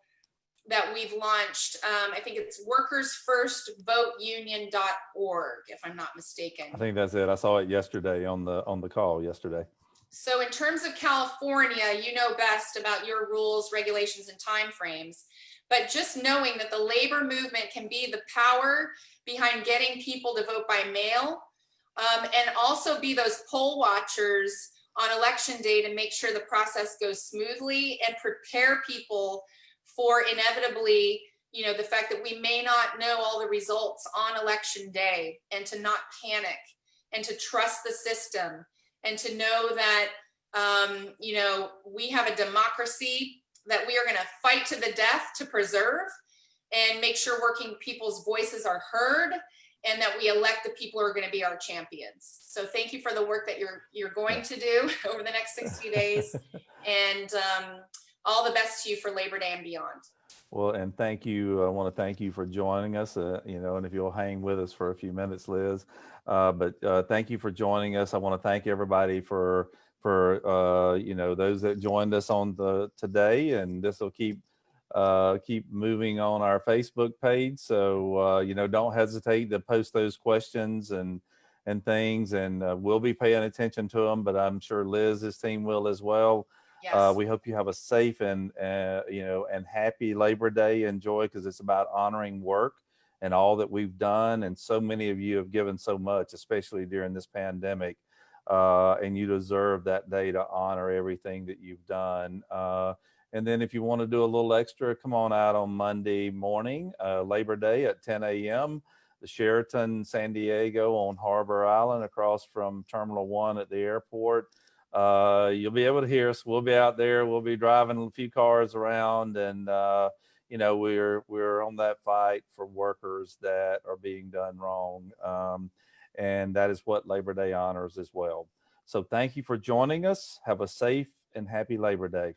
Speaker 2: that we've launched. I think it's workersfirstvoteunion.org, if I'm not mistaken.
Speaker 1: I think that's it. I saw it yesterday on the call yesterday.
Speaker 2: So in terms of California, you know best about your rules, regulations, and timeframes. But just knowing that the labor movement can be the power behind getting people to vote by mail, and also be those poll watchers on election day to make sure the process goes smoothly and prepare people for inevitably, you know, the fact that we may not know all the results on election day, and to not panic and to trust the system, and to know that, you know, we have a democracy that we are going to fight to the death to preserve, and make sure working people's voices are heard, and that we elect the people who are going to be our champions. So thank you for the work that you're going to do over the next 60 days, and all the best to you for Labor Day and beyond.
Speaker 1: Well, and thank you. I want to thank you for joining us, you know, and if you'll hang with us for a few minutes, Liz, but thank you for joining us. I want to thank everybody for you know, those that joined us on today, and this will keep moving on our Facebook page. So, you know, don't hesitate to post those questions and things, and we'll be paying attention to them, but I'm sure Liz's team will as well.
Speaker 2: Yes.
Speaker 1: We hope you have a safe and you know, and happy Labor Day. Enjoy, because it's about honoring work and all that we've done. And so many of you have given so much, especially during this pandemic. And you deserve that day to honor everything that you've done. And then if you want to do a little extra, come on out on Monday morning, Labor Day at 10 a.m. The Sheraton San Diego on Harbor Island, across from Terminal 1 at the airport. You'll be able to hear us. We'll be out there. We'll be driving a few cars around, and you know, we're on that fight for workers that are being done wrong, and that is what Labor Day honors as well. So thank you for joining us. Have a safe and happy Labor Day.